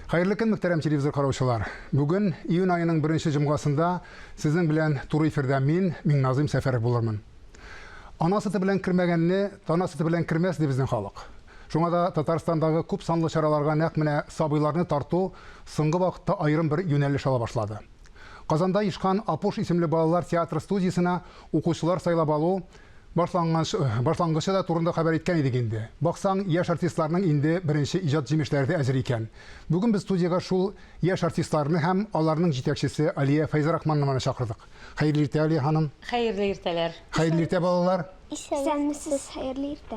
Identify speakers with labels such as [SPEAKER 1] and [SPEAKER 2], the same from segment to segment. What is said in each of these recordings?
[SPEAKER 1] Hayırlı kün muhterem televizor караучылар. Бүгін июнь айының 1-ші жұмғасында сіздің білән туры эфирдә мин Миңназым Сәфәров булырмын. Ана сөте белән кірмәгәнне, тана сөте белән кірмәс ди безнең халык. Шуңа да Татарстандағы күп санлы чараларга нәкъ менә сабыйларны тарту соңгы вакытта айрым бер юнәлеш ала башлады. Казанда ишкан Апуш исемле балалар театр студиясына укучылар сайлап алу башлангычы да турында хәбәр иткән идек инде. Баксаң, яшь артистларның инде беренче иҗат җимешләре әзер икән. Бүген без студияга шул яшь артистларны һәм аларның җитәкчесе Алия Файзарахмановны чакырдык. Хәерле иртә, Алия ханым.
[SPEAKER 2] Хәерле иртәләр.
[SPEAKER 1] Хәерле иртә, балалар.
[SPEAKER 3] Исәнмесез, хәерле иртә.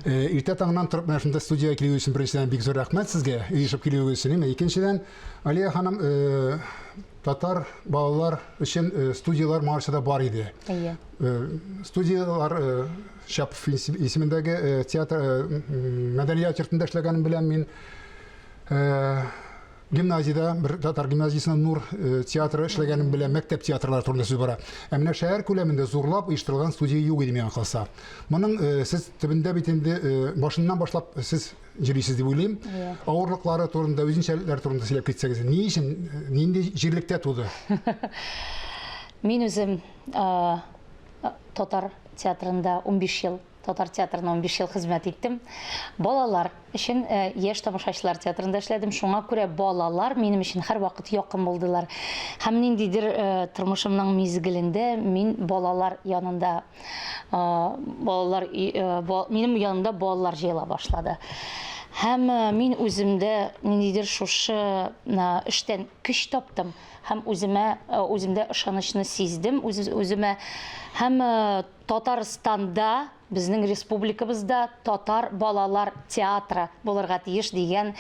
[SPEAKER 1] Иртә таңнан торып менә шунда студияга килү өчен беренчедән бик зур рәхмәт сезгә. Ирешеп килүегез өчен. Икенчедән, Алия ханым, татар балалар өчен студиялар маршыда бар иде. Студиялар Шапов исемендәге театр мәдәният йортында эшләгәнем белән мин гимназиядә, бер татар гимназиясында Нур театры эшләгәнем белән мәктәп театрлары турында сүз бара. Ә менә шәһәр күләмендә зурлап оештырылган студия юк иде миңа калса. Моның сез төбендә бит инде башыннан башлап сез җирисез дип уйлыйм. Авырлыклары турында, үзенчәлекләре турында сөйләп китсәгез, ни өчен, нинди җирлектә туды?
[SPEAKER 2] Мин үзем татар театрында 15 ел, татар театрында 15 ел хезмәт иттем. Балалар өчен яшь тамашачылар театрында эшләдем. Шуңа күрә балалар минем өчен һәр вакыт якын булдылар. Һәм ниндидер тормышымның мизгелендә мин балалар янында минем янымда балалар җыела башлады. Һәм мин үземдә ниндидер шушы эштән көч таптым. Һәм үземдә ышанычны сиздем. Үземә һәм Татарстанда, безнең республикабызда татар балалар театры булырга тиеш дигән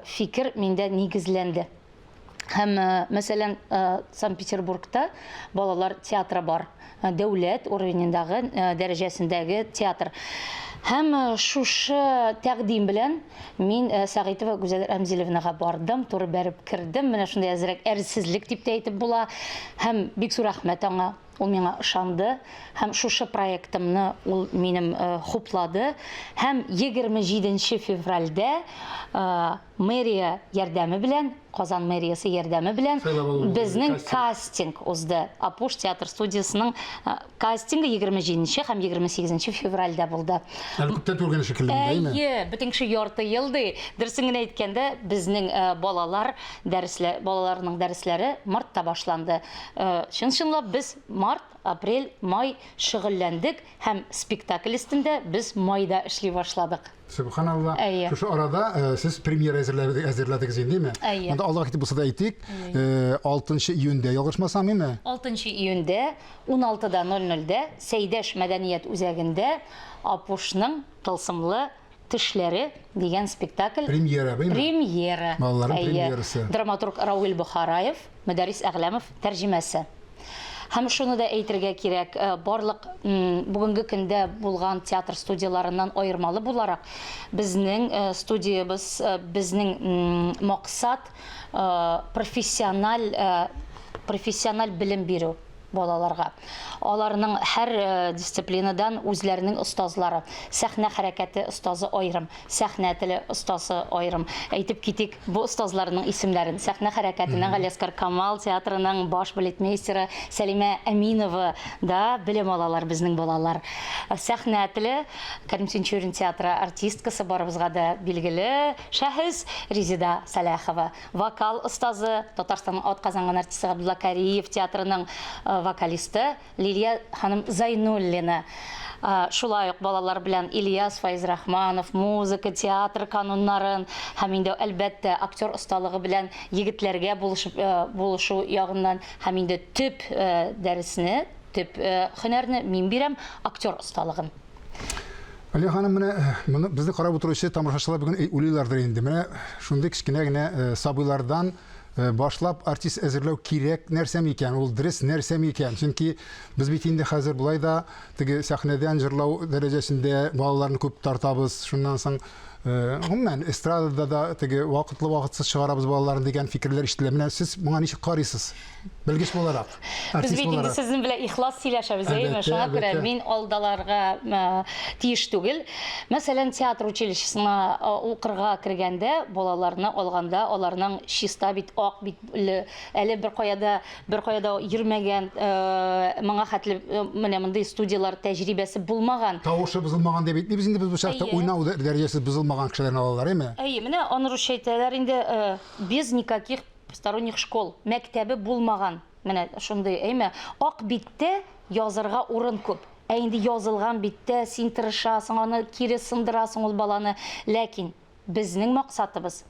[SPEAKER 2] фикер миндә нигезләнде. Һәм мәсәлән, Санкт-Петербургта балалар театры бар. Дәүләт уровенендагы дәрәҗәсендәге театр. Һәм шушы тәкъдим белән мин Сәгыйтова Гүзәл Рәмзиловнага бардым, туры бәреп кирдем. Менә шундай әзрәк әрсезлек дип тә әйтеп була. Һәм бик зур рәхмәт аңа. Ул миңа ышанды. Һәм шушы проектымны ул минем хуплады. Һәм 27 февральдә мэрия ярдәме белән, Казан мэриясе ярдәме белән безнең кастинг узды. Апуш театр студиясының кастингы 27 һәм 28 февральдә булды.
[SPEAKER 1] Әле күптән түгел шикелле, әйме?
[SPEAKER 2] Бөтен кеше ярты елды. Дөресен генә әйткәндә, безнең балаларның дәресләре мартта башланды. Чын-чынлап без март, апрель, май шөгыльләндек һәм спектакль өстендә без майда эшли башладык.
[SPEAKER 1] Субханалла. Шушы арада сез премьера әзерләдегез инде, әйме? Монда Аллаһ итеп булса да әйтик, 6 июньдә ялгышмасам, әйме?
[SPEAKER 2] 6 июньдә 16:00-дә Сәйдәш мәдәният үзәгендә Апушның тылсымлы Тешләре дигән спектакль.
[SPEAKER 1] Премьера, әйме?
[SPEAKER 2] Премьера.
[SPEAKER 1] Балаларның премьерасы.
[SPEAKER 2] Драматург Рауил Бухараев, Мөдәррис Әгъләмов тәрҗемәсе. Һәм шуны да әйтергә кирәк, барлык бүгенге көндә булган театр студияларыннан аермалы буларак, безнең студиябыз, безнең максат профессиональ белем бирү балаларга. Аларның һәр дисциплинадан үзләренең остазлары, сәхнә хәрәкәте остазы аерым, сәхнә теле остазы аерым. Әйтеп китик, бу остазларның исемнәрен. Сәхнә хәрәкәтенең Галиаскар Камал театрының баш балетмейстеры Сәлимә Әминова да белем алалар безнең балалар. Сәхнә теле Кәрим Тинчурин театры артисткасы барыбызга да билгеле шәхес Резида Салахова. Вокал остазы Татарстанның атказанган артисты Габдулла Кариев театрының вокалисты Лилия ханым Зайнуллина. Шулай ук балалар белән Ильяс Файзрахманов музыка, театр кануннарын һәм инде әлбәттә актер осталыгы белән егетләргә булышу ягыннан һәм инде төп дәресне, төп һөнәрне мин бирәм, актер осталыгын.
[SPEAKER 1] Алия ханым, менә безне карап утыручы тамашачылар бүген уйлыйлардыр инде. Менә шундый кичкенә генә сабыйлардан башлап артист әзерләү кирәк нәрсә микән, ул дөрес нәрсә микән? Чөнки без бит инде хәзер булай да теге сәхнәдән җырлау дәрәҗәсендә балаларны күп тартабыз. Шуннан соң Гомумән эстрадада да теге вакытлы вакытсыз чыгарабыз балаларын дигән фикерләр ишетелә. Менә сез моңа ничек карыйсыз? Белгеч буларак,
[SPEAKER 2] Без
[SPEAKER 1] артист
[SPEAKER 2] бит инде
[SPEAKER 1] буларак.
[SPEAKER 2] сезнең белән ихлас сөйләшәбез, әйме?
[SPEAKER 1] Әлбәттә,
[SPEAKER 2] Шуңа күрә
[SPEAKER 1] әлбәттә.
[SPEAKER 2] мин алдаларга тиеш түгел. Мәсәлән, театр училищесына укырга кергәндә, балаларны алганда, аларның чиста бит, ак бит, әле бер каяда йөрмәгән, моңа хәтле менә мондый студиялар тәҗрибәсе булмаган.
[SPEAKER 1] Тавышы бузылмаган дип әйтмибез инде без бу чакта
[SPEAKER 2] Әйе.
[SPEAKER 1] уйнау дәрәҗәсе бузылмаган кешеләрне алалар, әйме?
[SPEAKER 2] Әйе, менә аны русча әйтәләр инде без никаких посторонних школ, мәктәбе булмаган. Менә шундый, әйме? Ак биттә язырга урын күп. Ә инде язылган биттә син тырышасың, аны кире сындырасың ул баланы. Ләкин безнең максатыбыз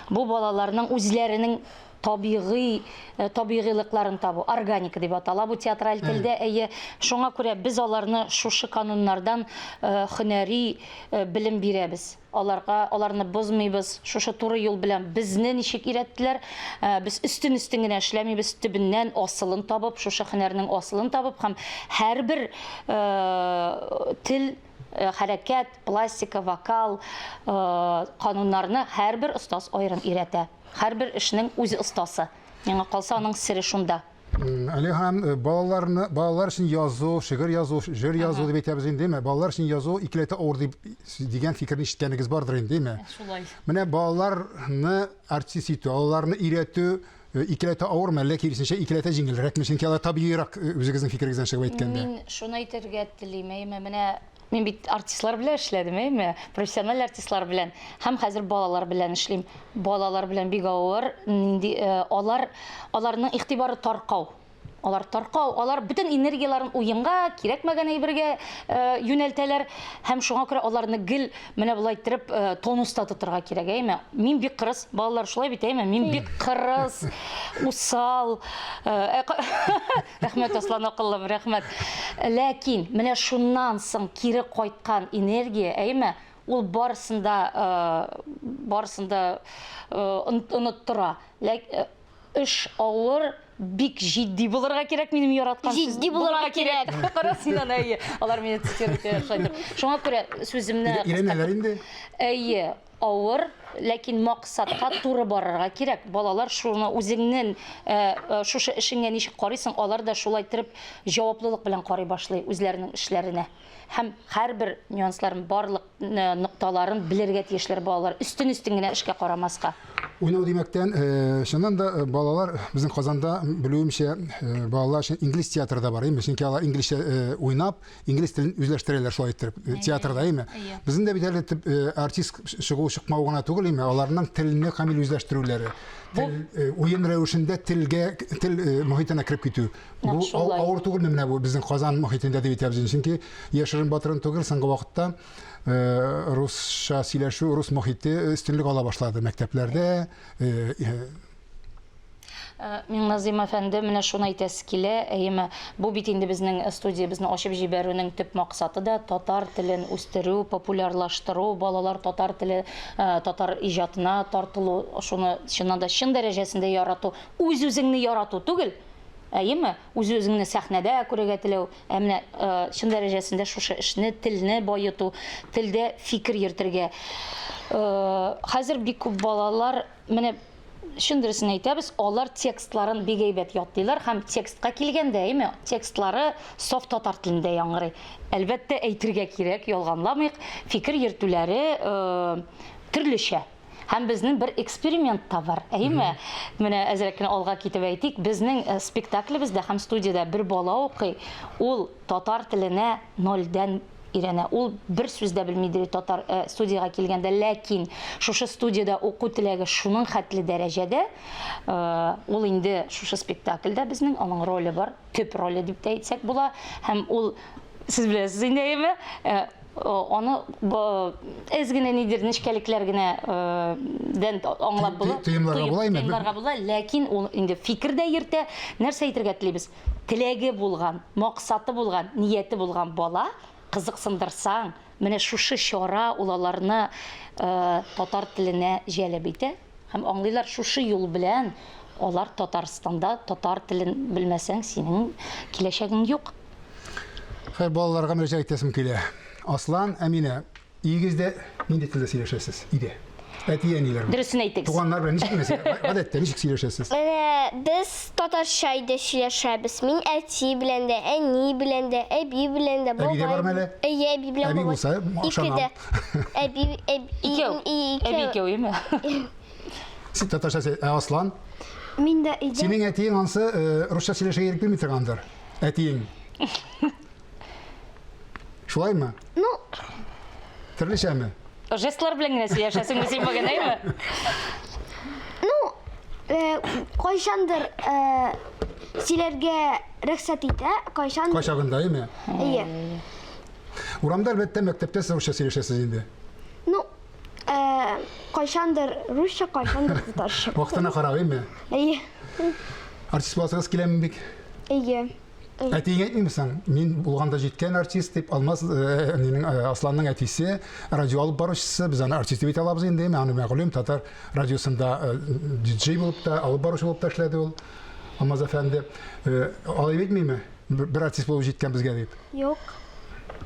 [SPEAKER 2] бу балаларның үзләренең табигыйлыкларын табу, органика дип атала бу театраль телдә. Әйе, шуңа күрә без аларны шушы кануннардан һөнәри белем бирәбез. Аларны бозмыйбыз, шушы туры юл белән безне ничек өйрәттеләр, без өстен генә эшләмибез, төбеннән асылын табып, шушы һөнәрнең асылын табып, һәм һәрбер тел, хәрәкәт, пластика, вокал кануннарны һәрбер остаз аерым өйрәтә. Һәрбер эшнең үз остасы. Миңа калса аның сире шунда.
[SPEAKER 1] Әле һәм балалар өчен язу, шигырь язу, җыр язу дип әйтәбез инде, әйме? Балалар өчен язу икеләтә авыр дигән фикерне ишеткәнегез бардыр инде, әйме?
[SPEAKER 2] Шулай.
[SPEAKER 1] Менә балаларны артист итү, аларны өйрәтү икеләтә авырмы, әллә киресенчә икеләтә җиңелрәкме? Чөнки алар табигыйрак үзегезнең фикерегездән чыгып әйткәндә.
[SPEAKER 2] Мин шуны әйтергә телим, әйме? Менә мин бит артистлар белән эшләдем, әйме? Профессиональ артистлар белән һәм хәзер балалар белән эшлим. Балалар белән бик авыр, аларның игътибары таркау. Алар бүтән энергияларын уенга, кирәкмәгән әйбергә юнәлтәләр һәм шуңа күрә аларны гел менә булай итеп тонуста тотырга кирәк, әйме? Мин бик кырыс, балалар шулай бит, әйме? Мин бик кырыс, усал. Рәхмәт, Аслан акыллым, рәхмәт. Ләкин менә шуннан соң кире кайткан энергия, әйме? Ул барысында оныттыра. Эш авыр, бик җитди булырга кирәк, минем яраткан сүз.
[SPEAKER 3] Җитди булырга кирәк.
[SPEAKER 2] Кара синнән, әйе. Алар мине цитировать итәләр. Шуңа күрә сүземне
[SPEAKER 1] Өйрәнәләр инде.
[SPEAKER 2] әйе, авыр, ләкин максатка туры барырга кирәк. Балалар шуны үзеңнең шушы эшеңә ничек карыйсың, алар да шулай итеп җаваплылык белән карый башлый үзләренең эшләренә. Һәм һәрбер нюансларын, барлык нокталарын белергә тиешләр балалар, өстен генә эшкә карамаска.
[SPEAKER 1] Уйнау димәктән, шуннан да балалар безнең Казанда белүемчә балалар өчен инглиз театрында бар, әйме? Чөнки алар инглизчә уйнап, инглиз телен үзләштерәләр шулай итеп театрда, әйме? Безнең дә бит әле артист чыгу чыкмау гына түгел, әйме? Аларның теленне камил үзләштерүләре. Уен рәвешендә тел мохитенә кирип китү. Бу авыр түгел менә бу безнең Казан мохитендә дип әйтәбез. Чөнки яшерен батырын түгел, соңгы вакытта русча сөйләшү, рус мохите өстенлек ала башлады мәктәпләрдә.
[SPEAKER 2] Миңназыйм әфәнде, менә шуны әйтәсе килә, әйме, бу бит инде безнең студиябызны ачып җибәрүнең төп максаты да татар телен үстерү, популярлаштыру, балалар татар теле, татар иҗатына тартылу, шуны чыннан да чын дәрәҗәсендә ярату, үз-үзеңне ярату түгел. Әйеме? Үз-үзеңне сәхнәдә күрергә теләү, менә чын дәрәҗәсендә шушы эшне, телне байыту, телдә фикер йөртергә. Хәзер бик күп балалар, менә шундыйсын әйтәбез, алар текстларын бик әйбәт ятлыйлар һәм текстка килгәндә, әйме, текстлары саф татар телендә яңгырый. Әлбәттә әйтергә кирәк, ялганламыйк, фикер йөртүләре төрлечә. Һәм безнең бер эксперимент та бар, әйме? Менә әзрәк кенә алга китеп әйтик, безнең спектаклебездә һәм студиядә бер бала укый, ул татар теленә 0-дан өйрәнә. Ул бер сүз дә белмидер татар студияга килгәндә, ләкин шушы студияда уку теләге шуның хәтле дәрәҗәдә, ул инде шушы спектакльдә безнең аның роле бар, төп роле дип әйтсәк була, һәм ул сез беләсез инде, әйме? Аны әзгенә нидер нечкәлекләр генә дән аңлап була, тыйымларга була, ләкин ул инде фикер дә йөртә, нәрсә әйтергә телибез? Теләге булган, максаты булган, нияте булган бала кызыксындырсаң, менә шушы чара уларны татар теленә җәлеп итә, һәм аңлыйлар шушы юл белән алар Татарстанда татар телен белмәсәң, синең киләчәгең юк.
[SPEAKER 1] Хәер, балаларга мөрәҗәгать итәсем килә. Аслан, Әминә, өйегездә Нинди телдә сөйләшәсез? Иде. Әти әниләр.
[SPEAKER 2] Дөресен әйтегез.
[SPEAKER 1] Туганнар белән ничек мәсәлән? Гадәттә ничек сөйләшәсез?
[SPEAKER 3] Biz татарча ayda сөйләшәбез. Мин әти белән дә, әни белән дә, әби белән дә,
[SPEAKER 1] Әби дә бармы әле?
[SPEAKER 3] Әби белән
[SPEAKER 1] Әби
[SPEAKER 3] бабай.
[SPEAKER 1] булса, ошанам.
[SPEAKER 3] Икедә. Әби
[SPEAKER 2] Әби икәүеме?
[SPEAKER 1] Син татарча Аслан,
[SPEAKER 3] Мин дә өйдә.
[SPEAKER 1] синең әтиең ансы русча сөйләшергә кирәк белми торгандыр. Әтиең. Шулаймы?
[SPEAKER 3] Ну,
[SPEAKER 1] Төрлечәме?
[SPEAKER 2] Жестлар белән генә сөйләшәсеңме син мәгәнәме?
[SPEAKER 3] кайчандыр сөйләргә рөхсәт итә, кайчан.
[SPEAKER 1] Кайчагында, әйме?
[SPEAKER 3] Әйе.
[SPEAKER 1] Урамда әлбәттә мәктәптә сез русча сөйләшәсез инде.
[SPEAKER 3] Ну, кайчандыр русча, кайчандыр татарча.
[SPEAKER 1] Вакытына карап, әйме?
[SPEAKER 3] Әйе.
[SPEAKER 1] Артист буласыгыз киләме бик?
[SPEAKER 3] Әйе.
[SPEAKER 1] Әтиңә әйтмисең, мин булганда җиткән артист дип, Алмаз Асланның әтисе, радио алып баручысы, без аны артист дип әйтә алабыз инде. Мен аны мәгълүм татар радиосында диджей булып та, алып баручы булып та эшләде ул. Алмаз әфәнде, алай әйтмиме? Бер артист булып җиткән безгә дип.
[SPEAKER 3] Юк,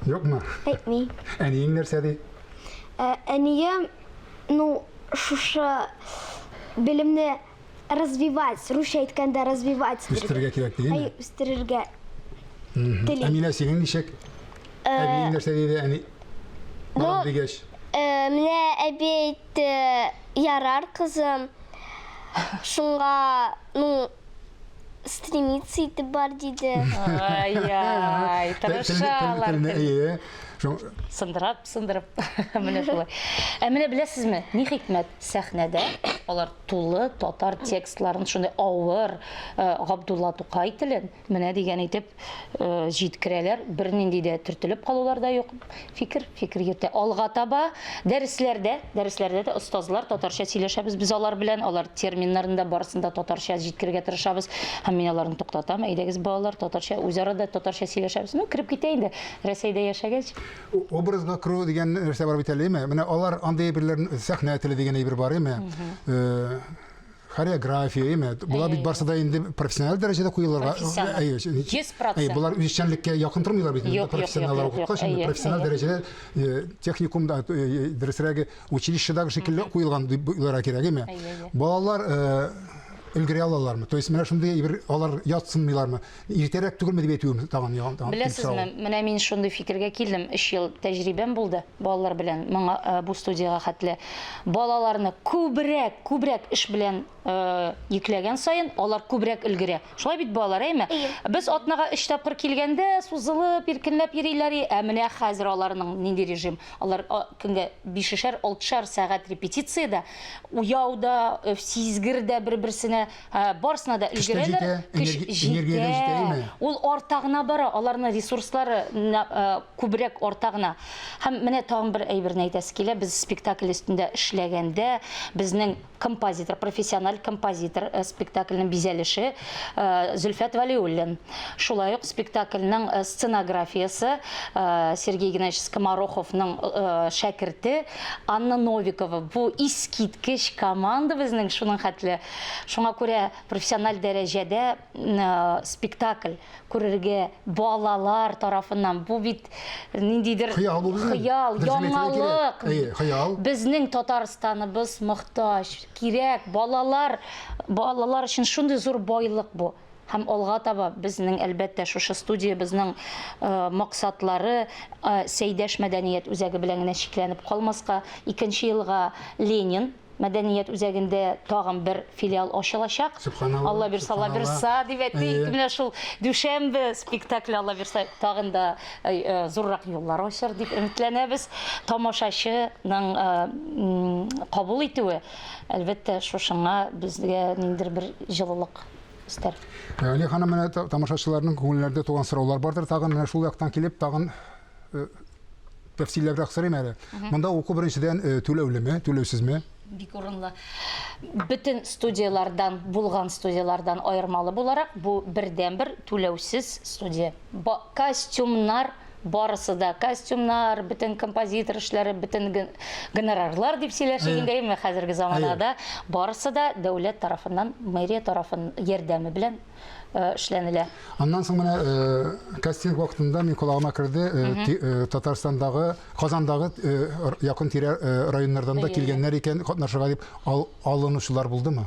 [SPEAKER 1] Юкмы?
[SPEAKER 3] әйтми.
[SPEAKER 1] Әниең нәрсә ди?
[SPEAKER 3] Әнием, ну, шушы белемне развивать, русча әйткәндә развивать.
[SPEAKER 1] Үстерергә кирәк ди.
[SPEAKER 3] Әйе, үстерергә.
[SPEAKER 1] Әминә синең ничек? Әбиең нәрсә диде? Әни балам дигәч.
[SPEAKER 3] Менә әби әйтте, ярар кызым. Шуңа, ну, стремиться итеп бар диде.
[SPEAKER 2] Ай-яй, тырышалар.
[SPEAKER 1] Әйе.
[SPEAKER 2] Сындырып, менә шулай. Менә беләсезме, ни хикмәт сәхнәдә алар тулы татар текстларын шундай авыр Габдулла Тукай телен менә дигән итеп җиткерәләр. Бернинди дә төртелеп калулар да юк. Фикер йөртә. Алга таба дәресләрдә дә остазлар татарча сөйләшәбез. Без алар белән, алар терминнарында барысында татарча җиткерергә тырышабыз. Һәм мин аларны туктатам. Әйдәгез балалар, татарча үзара да татарча сөйләшәбез. Ну, кирип китә инде. Рәсәйдә яшәгәч.
[SPEAKER 1] Образга керү дигән нәрсә бар бит әлеме? Менә алар андай бирләрен сәхнә теле дигән әйбер бар име? Хореография име? Булар бит барсы да инде профессиональ дәрәҗәдә куелырга. Әйе,
[SPEAKER 2] 100%.
[SPEAKER 1] Булар үзешчәнлеккә якын тормыйлар бит. Профессионаллар укыткач, профессиональ дәрәҗәдә техникумда, дөресрәге училищедагы шикелле куелган булырга кирәк име? Балалар өлгерә алалармы? То есть менә шундый алар ятсынмыйлармы? Иртәрәк түгелме дип әйтүем тагын ягын.
[SPEAKER 2] Беләсезме, менә мин шундый фикергә килдем. 3 ел тәҗрибәм булды балалар белән. Моңа бу студияга хәтле балаларны күбрәк эш белән йөкләгән саен, алар күбрәк өлгерә. Шулай бит балалар, әйме? Без атнага 3 тапкыр килгәндә сузылып, иркенләп йөриләр. Менә хәзер аларның нинди режим? Алар көнгә 5-6 сәгать репетициядә, уяуда, сизгердә бер-берсенә барсына да өлгерәләр.
[SPEAKER 1] Энергия.
[SPEAKER 2] Ул артагына бара, аларның ресурслары күбрәк артагына. Һәм менә тагын бер әйберне әйтәсе килә, без спектакль өстендә эшләгәндә, безнең композитор, профессиональ композитор спектакльнең бизәлеше Зөлфәт Валиуллин. Шулай ук спектакльнең сценографиясы Сергей Геннадьевич Скомороховның шәкерте Анна Новикова. Бу искиткеч команда безнең шуның хәтле. Шуңа күрә профессиональ дәрәҗәдә спектакль күрергә балалар тарафыннан бу бит ниндидер хыял, яңалык. Безнең Татарстаныбыз мохтаҗ, кирәк балалар өчен шундый зур байлык бу. Һәм алга таба безнең әлбәттә шушы студия безнең максатлары Сәйдәш мәдәният үзәге белән генә чикләнеп калмаска, 2нче елга Ленин мәдәният үзәгендә тагын бер филиал ачылачак. Алла бирса дип әйтик. Менә шул дүшәмбе спектакль Алла бирса тагын да зуррак юллар ачар дип өметләнәбез. Тамашачының кабул итүе әлбәттә шушыңа безгә ниндидер бер җылылык өстәр.
[SPEAKER 1] Әли ханым, менә тамашачыларның күңелләрендә туган сораулар бардыр. Тагын менә шул яктан килеп, тагын тәфсилләбрәк сорыйм әле. Монда уку беренчедән түләүлеме, түләүсезме?
[SPEAKER 2] Бик урынлы. Бүтән булган студиялардан аермалы буларак, бу бердән-бер түләүсез студия. Костюмнар барысы да костюмнар, бөтен композитор эшләре, бөтен гонорарлар дип сөйләшәгәндәйме хәзерге заманда, барысы да дәүләт тарафыннан, мэрия тарафын ярдәме белән эшләнелә.
[SPEAKER 1] Аннан соң менә кастинг вакытында мин колагыма керде, Татарстандагы, Казандагы якын тирә районнардан да килгәннәр икән катнашырга дип алынучылар булдымы?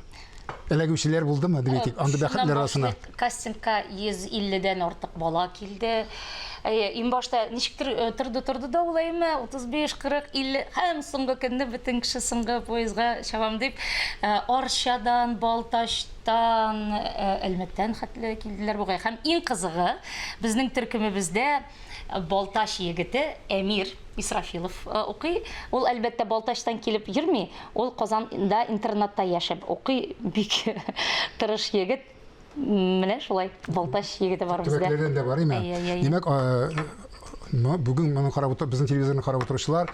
[SPEAKER 1] Эләгүчеләр булдымы дип әйтик, анда бәхетләр арасына.
[SPEAKER 2] Кастингка 150-дән артык бала килде. Иң башта ничектер торды да улаймы, 35, 40, 50 һәм соңгы көнне бөтен кеше соңгы поездга чабам дип, Арчадан, Балтачтан, Әлмәттән хәтле килделәр бугай. Һәм иң кызыгы, безнең төркемебездә Балташ егете Әмир Исрафилов укый. Ул әлбәттә Балтачтан килеп йөрми, ул Казанда интернатта яшәп укый. Бик тырыш егет. Менә шулай Балташ егете бар бездә.
[SPEAKER 1] Төбәкләрдән дә бар име? Димәк, бүген моны карап утыр, безнең телевизорны карап утыручылар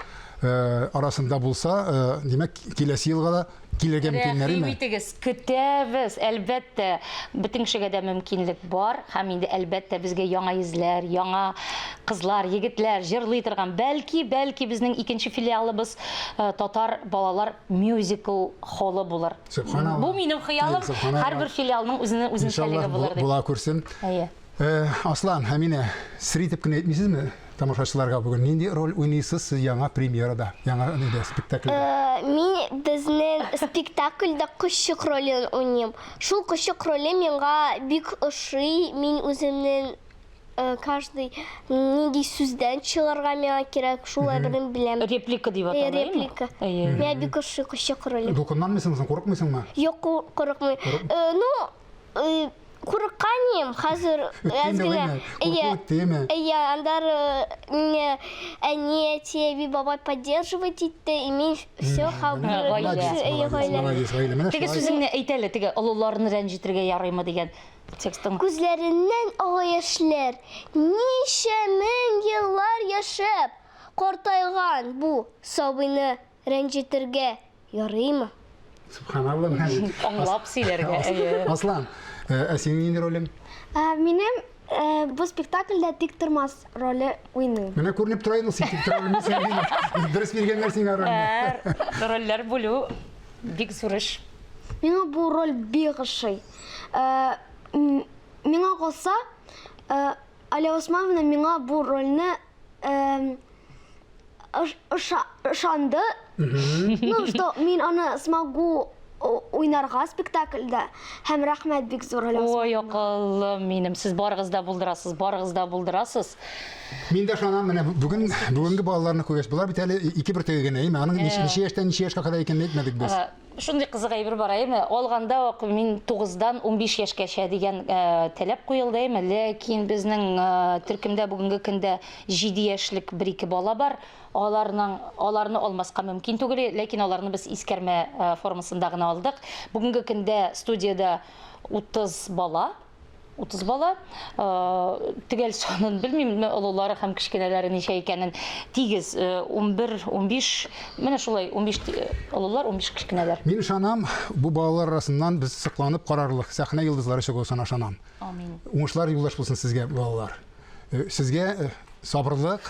[SPEAKER 1] арасында булса, димәк, киләсе елга да килергә мөмкиннәр име?
[SPEAKER 2] Рәхимитегез, көтәбез, әлбәттә, бөтен кешегә дә мөмкинлек бар. Һәм инде әлбәттә безгә яңа йөзләр, яңа кызлар, егетләр җырлый торган, бәлки безнең икенче филиалыбыз татар балалар мюзикл холлы булыр. Бу минем хыялым. Һәрбер филиалның үзенчәлеге булыр дип.
[SPEAKER 1] Була күрсен. Аслан, Әминә, сер итеп кенә әйтмисезме тамашачыларга бүген нинди роль уйныйсыз сез яңа премьерада, яңа спектакльдә?
[SPEAKER 3] Мин безнең спектакльдә кошчык ролен уйныйм. Шул кошчык роле миңа бик ошый. Мин үземнең каждый нинди сүздән чыгарга миңа кирәк, шулай берен беләм.
[SPEAKER 2] Реплика дип аталган.
[SPEAKER 3] Реплика. Миңа бик ошый кошчык роле.
[SPEAKER 1] Докунманмысың, курыкмыйсыңмы?
[SPEAKER 3] Юк, курыкмыйм. Курыкканым хәзер әзгенә. Андар меня они тебе бабай поддерживать итте, и мин все
[SPEAKER 2] Теге сүзеңне әйтәле, теге олыларны рәнҗитергә ярыймы дигән текстың.
[SPEAKER 3] Күзләреннән ага яшьләр, ничә мең еллар яшәп, картайган бу сабыйны рәнҗитергә ярыймы?
[SPEAKER 1] Субханаллах.
[SPEAKER 2] Аңлап сөйләргә.
[SPEAKER 1] Аслан, синең нинди ролең?
[SPEAKER 4] Минем bu spektaklda tik turmas roli уйныйм.
[SPEAKER 1] Менә күренеп тора инде син ролең. Дөрес биргәннәр сиңа рольне.
[SPEAKER 2] Рольләр бүлү бик зур эш.
[SPEAKER 4] Миңа бу роль бик ошый. Миңа калса, Аля Османовна миңа бу рольне ышанды. Ну, что мин аны смогу уйнарга спектакльдә. Һәм рәхмәт бик зур Аля Османовна.
[SPEAKER 2] Ой, акыллым минем, сез барыгыз да булдырасыз.
[SPEAKER 1] Мин дә шуннан менә бүгенге балаларны күргәч, булар бит әле 2-1 тәгән әйме. Аның ничә яшьтән ничә яшькә кадәр икәнен әйтмәдек без.
[SPEAKER 2] Шундый кызык әйбер бар әйме. Алганда ук мин 9дан 15 яшькәчә дигән таләп куелды әйме. Ләкин безнең төркемдә бүгенге көндә 7 яшьлек 1-2 бала бар. Аларны алмаска мөмкин түгел, ләкин аларны без искәрмә формасында гына алдык. Бүгенге көндә студияда 30 бала. Төгәл санын белмим, олылары һәм кичкенәләре ничә икәнен. Тигез 11, 15, менә шулай 15 олылар, 15 кичкенәләр.
[SPEAKER 1] Мин ышанам, бу балалар арасыннан без сакланып карарлык сәхнә йолдызлары чыгуына ышанам.
[SPEAKER 2] Амин.
[SPEAKER 1] Уңышлар юлдаш булсын сезгә, балалар. Сезгә сабырлык,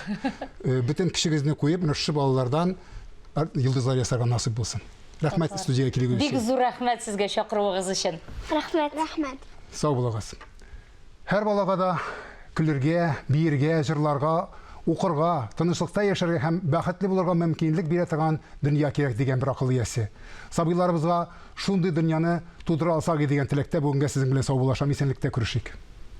[SPEAKER 1] бөтен кешегезне куеп, менә шу балалардан йолдызлар ясарга насыйп булсын. Рәхмәт студиягә килүегез
[SPEAKER 2] Бик
[SPEAKER 1] өчен.
[SPEAKER 2] зур рәхмәт сезгә чакыруыгыз өчен.
[SPEAKER 3] Рәхмәт.
[SPEAKER 1] Сау булыгыз. Һәр балага да көлергә, биергә, җырларга, укырга, тынычлыкта яшәргә һәм бәхетле булырга мөмкинлек бирә торган дөнья кирәк дигән бер акыл иясе. Сабыйларыбызга шундый дөньяны тудыра алсак дигән теләктә бүгенгә сезнең белән сау булашам, исәнлектә күрешик.